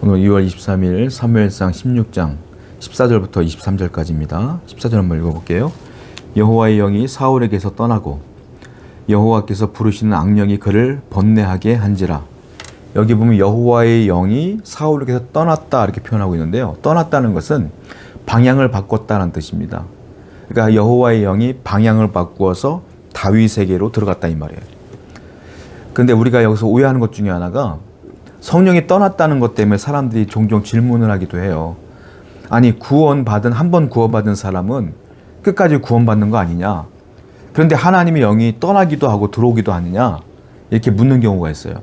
오늘 2월 23일 사무엘상 16장 14절부터 23절까지입니다. 14절 한번 읽어볼게요. 여호와의 영이 사울에게서 떠나고 여호와께서 부르시는 악령이 그를 번뇌하게 한지라. 여기 보면 여호와의 영이 사울에게서 떠났다 이렇게 표현하고 있는데요. 떠났다는 것은 방향을 바꿨다는 뜻입니다. 그러니까 여호와의 영이 방향을 바꾸어서 다윗에게로 들어갔다 이 말이에요. 그런데 우리가 여기서 오해하는 것 중에 하나가 성령이 떠났다는 것 때문에 사람들이 종종 질문을 하기도 해요. 아니 한 번 구원받은 사람은 끝까지 구원받는 거 아니냐? 그런데 하나님의 영이 떠나기도 하고 들어오기도 하느냐? 이렇게 묻는 경우가 있어요.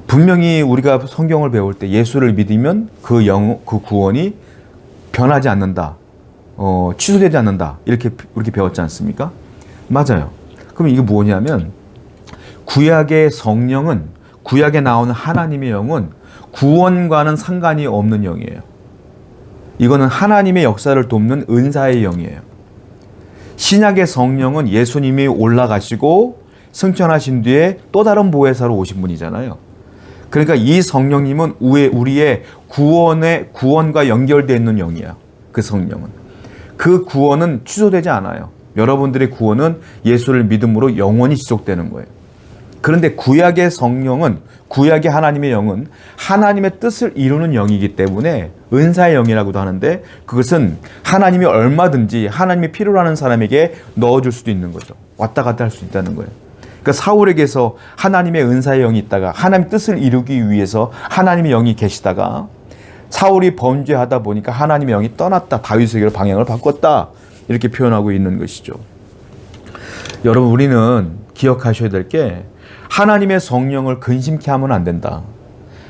분명히 우리가 성경을 배울 때 예수를 믿으면 그 구원이 변하지 않는다. 취소되지 않는다. 이렇게 배웠지 않습니까? 맞아요. 그럼 이게 뭐냐면 구약의 성령은 구약에 나오는 하나님의 영은 구원과는 상관이 없는 영이에요. 이거는 하나님의 역사를 돕는 은사의 영이에요. 신약의 성령은 예수님이 올라가시고 승천하신 뒤에 또 다른 보혜사로 오신 분이잖아요. 그러니까 이 성령님은 우리의 구원과 연결되어 있는 영이야. 그 성령은. 그 구원은 취소되지 않아요. 여러분들의 구원은 예수를 믿음으로 영원히 지속되는 거예요. 그런데 구약의 하나님의 영은 하나님의 뜻을 이루는 영이기 때문에 은사의 영이라고도 하는데 그것은 하나님이 얼마든지 하나님이 필요로 하는 사람에게 넣어줄 수도 있는 거죠. 왔다 갔다 할 수 있다는 거예요. 그러니까 사울에게서 하나님의 은사의 영이 있다가 하나님의 뜻을 이루기 위해서 하나님의 영이 계시다가 사울이 범죄하다 보니까 하나님의 영이 떠났다. 다윗에게로 방향을 바꿨다. 이렇게 표현하고 있는 것이죠. 여러분 우리는 기억하셔야 될 게 하나님의 성령을 근심케 하면 안 된다.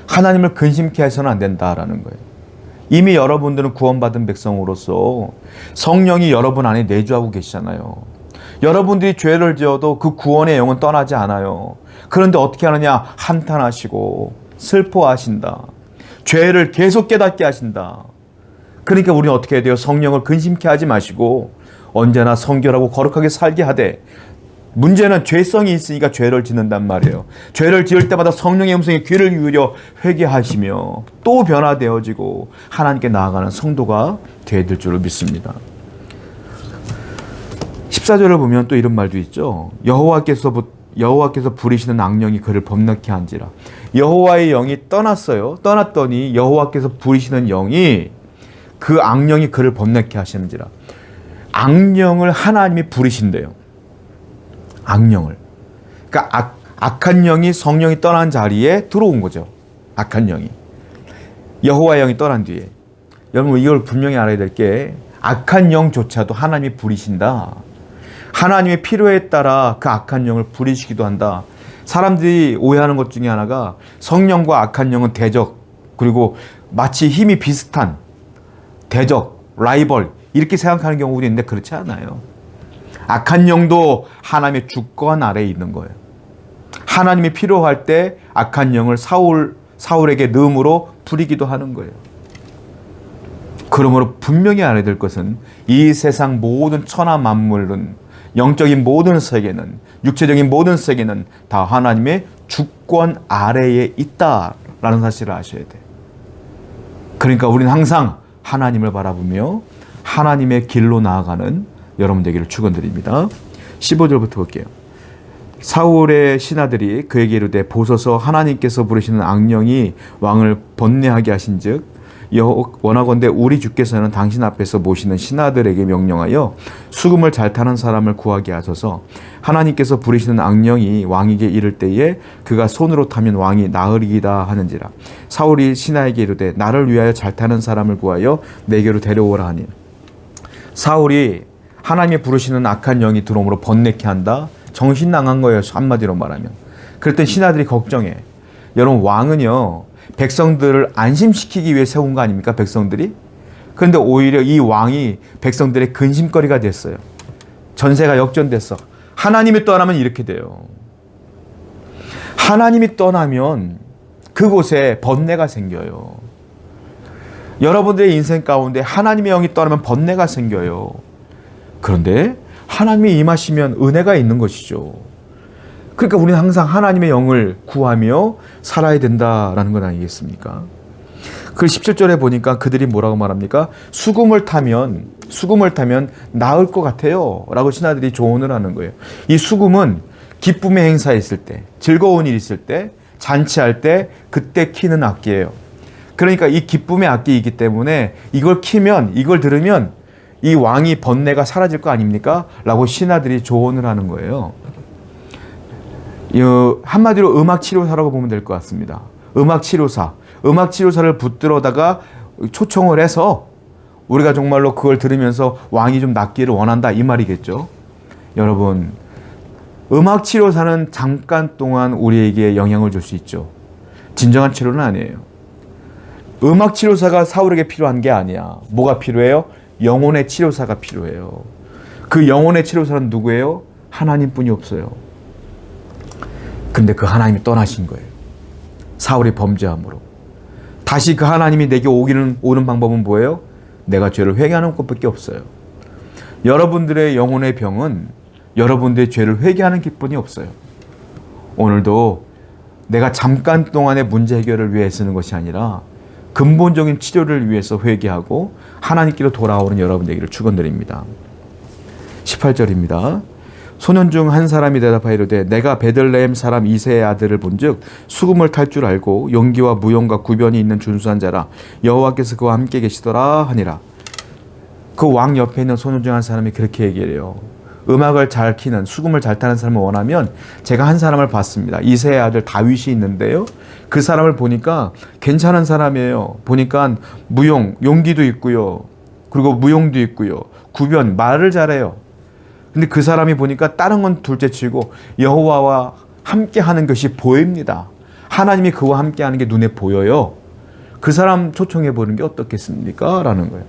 하나님을 근심케 해서는 안 된다라는 거예요. 이미 여러분들은 구원받은 백성으로서 성령이 여러분 안에 내주하고 계시잖아요. 여러분들이 죄를 지어도 그 구원의 영은 떠나지 않아요. 그런데 어떻게 하느냐? 한탄하시고 슬퍼하신다. 죄를 계속 깨닫게 하신다. 그러니까 우리는 어떻게 해야 돼요? 성령을 근심케 하지 마시고 언제나 성결하고 거룩하게 살게 하되 문제는 죄성이 있으니까 죄를 짓는단 말이에요. 죄를 지을 때마다 성령의 음성에 귀를 기울여 회개하시며 또 변화되어지고 하나님께 나아가는 성도가 되어야 될 줄을 믿습니다. 14절을 보면 또 이런 말도 있죠. 여호와께서 부리시는 악령이 그를 범넣게 한지라. 여호와의 영이 떠났어요. 떠났더니 여호와께서 부리시는 영이 그 악령이 그를 범넣게 하시는지라. 악령을 하나님이 부리신대요. 악령을. 그러니까 악한 영이 성령이 떠난 자리에 들어온 거죠. 악한 영이. 여호와의 영이 떠난 뒤에. 여러분 이걸 분명히 알아야 될 게 악한 영조차도 하나님이 부리신다. 하나님의 필요에 따라 그 악한 영을 부리시기도 한다. 사람들이 오해하는 것 중에 하나가 성령과 악한 영은 대적, 그리고 마치 힘이 비슷한 대적, 라이벌 이렇게 생각하는 경우도 있는데 그렇지 않아요. 악한 영도 하나님의 주권 아래에 있는 거예요. 하나님이 필요할 때 악한 영을 사울에게 넣음으로 부리기도 하는 거예요. 그러므로 분명히 알아야 될 것은 이 세상 모든 천하 만물은 영적인 모든 세계는 육체적인 모든 세계는 다 하나님의 주권 아래에 있다라는 사실을 아셔야 돼요. 그러니까 우리는 항상 하나님을 바라보며 하나님의 길로 나아가는 여러분 되기를 축원드립니다. 15절부터 볼게요. 사울의 신하들이 그에게 이르되 보소서 하나님께서 부르시는 악령이 왕을 번뇌하게 하신즉 원하건대 우리 주께서는 당신 앞에서 모시는 신하들에게 명령하여 수금을 잘 타는 사람을 구하게 하소서. 하나님께서 부르시는 악령이 왕에게 이를 때에 그가 손으로 타면 왕이 나으리이다 하는지라. 사울이 신하에게 이르되 나를 위하여 잘 타는 사람을 구하여 내게로 데려오라 하니. 사울이 하나님이 부르시는 악한 영이 들어옴으로 번뇌케 한다. 정신 나간 거예요. 한마디로 말하면. 그랬더니 신하들이 걱정해. 여러분 왕은요 백성들을 안심시키기 위해 세운 거 아닙니까? 백성들이. 그런데 오히려 이 왕이 백성들의 근심거리가 됐어요. 전세가 역전됐어. 하나님이 떠나면 이렇게 돼요. 하나님이 떠나면 그곳에 번뇌가 생겨요. 여러분들의 인생 가운데 하나님의 영이 떠나면 번뇌가 생겨요. 그런데 하나님이 임하시면 은혜가 있는 것이죠. 그러니까 우리는 항상 하나님의 영을 구하며 살아야 된다라는 건 아니겠습니까? 그 17절에 보니까 그들이 뭐라고 말합니까? 수금을 타면 나을 것 같아요 라고 신하들이 조언을 하는 거예요. 이 수금은 기쁨의 행사 있을 때, 즐거운 일 있을 때, 잔치할 때 그때 키는 악기예요. 그러니까 이 기쁨의 악기이기 때문에 이걸 키면, 이걸 들으면 이 왕이 번뇌가 사라질 거 아닙니까? 라고 신하들이 조언을 하는 거예요. 한마디로 음악치료사라고 보면 될 것 같습니다. 음악치료사를 붙들어다가 초청을 해서 우리가 정말로 그걸 들으면서 왕이 좀 낫기를 원한다 이 말이겠죠. 여러분, 음악치료사는 잠깐 동안 우리에게 영향을 줄 수 있죠. 진정한 치료는 아니에요. 음악치료사가 사울에게 필요한 게 아니야. 뭐가 필요해요? 영혼의 치료사가 필요해요. 그 영혼의 치료사는 누구예요? 하나님뿐이 없어요. 근데 그 하나님이 떠나신 거예요. 사울이 범죄함으로. 다시 그 하나님이 내게 오는 방법은 뭐예요? 내가 죄를 회개하는 것밖에 없어요. 여러분들의 영혼의 병은 여러분들의 죄를 회개하는 기쁨이 없어요. 오늘도 내가 잠깐 동안의 문제 해결을 위해 쓰는 것이 아니라 근본적인 치료를 위해서 회개하고 하나님께로 돌아오는 여러분들에게 축원드립니다. 18절입니다. 소년 중 한 사람이 대답하여 이르되 내가 베들레헴 사람 이새의 아들을 본즉 수금을 탈 줄 알고 용기와 무용과 구변이 있는 준수한 자라 여호와께서 그와 함께 계시더라 하니라. 그 왕 옆에 있는 소년 중 한 사람이 그렇게 얘기해요. 음악을 잘 키는, 수금을 잘 타는 사람을 원하면 제가 한 사람을 봤습니다. 이새의 아들 다윗이 있는데요. 그 사람을 보니까 괜찮은 사람이에요. 보니까 용기도 있고요. 그리고 무용도 있고요. 구변, 말을 잘해요. 근데 그 사람이 보니까 다른 건 둘째치고 여호와와 함께 하는 것이 보입니다. 하나님이 그와 함께 하는 게 눈에 보여요. 그 사람 초청해 보는 게 어떻겠습니까? 라는 거예요.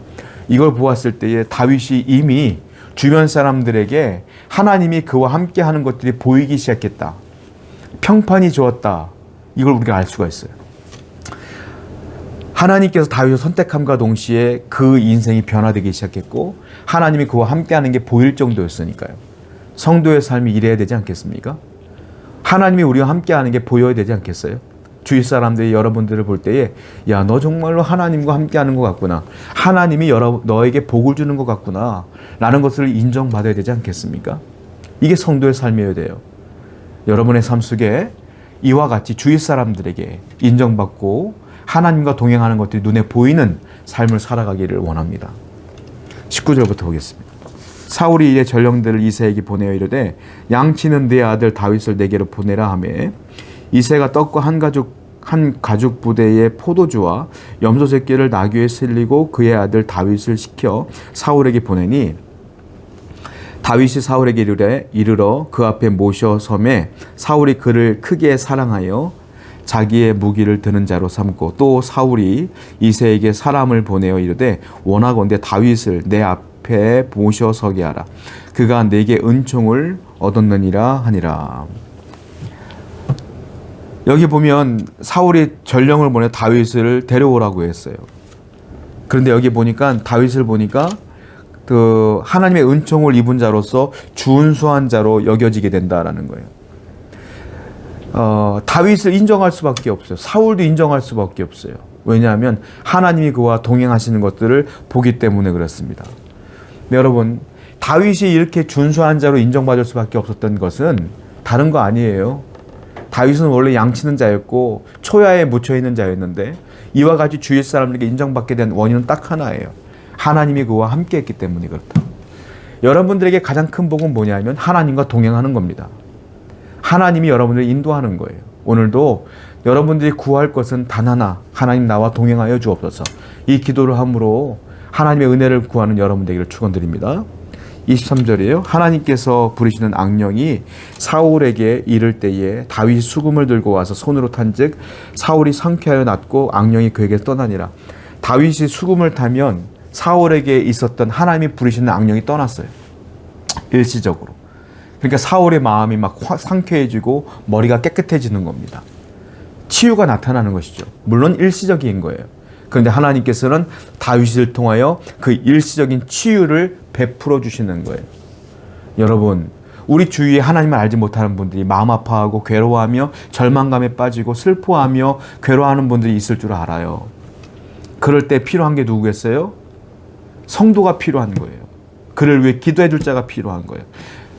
이걸 보았을 때에 다윗이 이미 주변 사람들에게 하나님이 그와 함께 하는 것들이 보이기 시작했다. 평판이 좋았다. 이걸 우리가 알 수가 있어요. 하나님께서 다윗을 선택함과 동시에 그 인생이 변화되기 시작했고 하나님이 그와 함께하는 게 보일 정도였으니까요. 성도의 삶이 이래야 되지 않겠습니까? 하나님이 우리와 함께하는 게 보여야 되지 않겠어요? 주위 사람들이 여러분들을 볼 때에 야, 너 정말로 하나님과 함께하는 것 같구나. 하나님이 너에게 복을 주는 것 같구나. 라는 것을 인정받아야 되지 않겠습니까? 이게 성도의 삶이어야 돼요. 여러분의 삶 속에 이와 같이 주위 사람들에게 인정받고 하나님과 동행하는 것들이 눈에 보이는 삶을 살아가기를 원합니다. 19절부터 보겠습니다. 사울이 이에 전령들을 이새에게 보내어 이르되 양치는 네 아들 다윗을 내게로 보내라 하매 이새가 떡과 한 가죽 부대의 포도주와 염소 새끼를 나귀에 실리고 그의 아들 다윗을 시켜 사울에게 보내니 다윗이 사울에게 이르러 그 앞에 모셔 섬에 사울이 그를 크게 사랑하여 자기의 무기를 드는 자로 삼고 또 사울이 이새에게 사람을 보내어 이르되 원하건대 다윗을 내 앞에 모셔 서게 하라. 그가 내게 은총을 얻었느니라 하니라. 여기 보면 사울이 전령을 보내 다윗을 데려오라고 했어요. 그런데 여기 보니까 다윗을 보니까 그 하나님의 은총을 입은 자로서 준수한 자로 여겨지게 된다라는 거예요. 다윗을 인정할 수밖에 없어요. 사울도 인정할 수밖에 없어요. 왜냐하면 하나님이 그와 동행하시는 것들을 보기 때문에 그렇습니다. 네, 여러분, 다윗이 이렇게 준수한 자로 인정받을 수밖에 없었던 것은 다른 거 아니에요. 다윗은 원래 양치는 자였고 초야에 묻혀 있는 자였는데 이와 같이 주위 사람들에게 인정받게 된 원인은 딱 하나예요. 하나님이 그와 함께 했기 때문에 그렇다. 여러분들에게 가장 큰 복은 뭐냐면 하나님과 동행하는 겁니다. 하나님이 여러분들을 인도하는 거예요. 오늘도 여러분들이 구할 것은 단 하나, 하나님 나와 동행하여 주옵소서. 이 기도를 함으로 하나님의 은혜를 구하는 여러분들에게 축원드립니다. 23절이에요. 하나님께서 부르시는 악령이 사울에게 이를 때에 다윗이 수금을 들고 와서 손으로 탄즉 사울이 상쾌하여 낫고 악령이 그에게 떠나니라. 다윗이 수금을 타면 사울에게 있었던 하나님이 부르시는 악령이 떠났어요. 일시적으로. 그러니까 사울의 마음이 막 상쾌해지고 머리가 깨끗해지는 겁니다. 치유가 나타나는 것이죠. 물론 일시적인 거예요. 그런데 하나님께서는 다윗을 통하여 그 일시적인 치유를 베풀어 주시는 거예요. 여러분, 우리 주위에 하나님을 알지 못하는 분들이 마음 아파하고 괴로워하며 절망감에 빠지고 슬퍼하며 괴로워하는 분들이 있을 줄 알아요. 그럴 때 필요한 게 누구겠어요? 성도가 필요한 거예요. 그를 위해 기도해 줄 자가 필요한 거예요.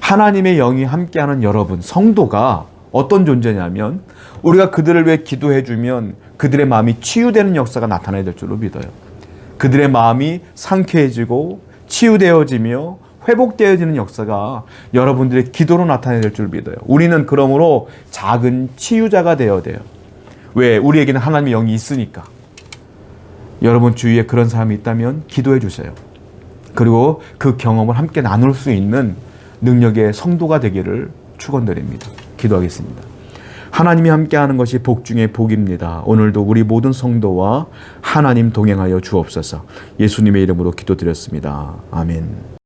하나님의 영이 함께하는 여러분, 성도가 어떤 존재냐면 우리가 그들을 위해 기도해 주면 그들의 마음이 치유되는 역사가 나타나야 될 줄로 믿어요. 그들의 마음이 상쾌해지고 치유되어지며 회복되어지는 역사가 여러분들의 기도로 나타나야 될 줄 믿어요. 우리는 그러므로 작은 치유자가 되어야 돼요. 왜? 우리에게는 하나님의 영이 있으니까. 여러분 주위에 그런 사람이 있다면 기도해 주세요. 그리고 그 경험을 함께 나눌 수 있는 능력의 성도가 되기를 축원드립니다. 기도하겠습니다. 하나님이 함께하는 것이 복 중에 복입니다. 오늘도 우리 모든 성도와 하나님 동행하여 주옵소서. 예수님의 이름으로 기도드렸습니다. 아멘.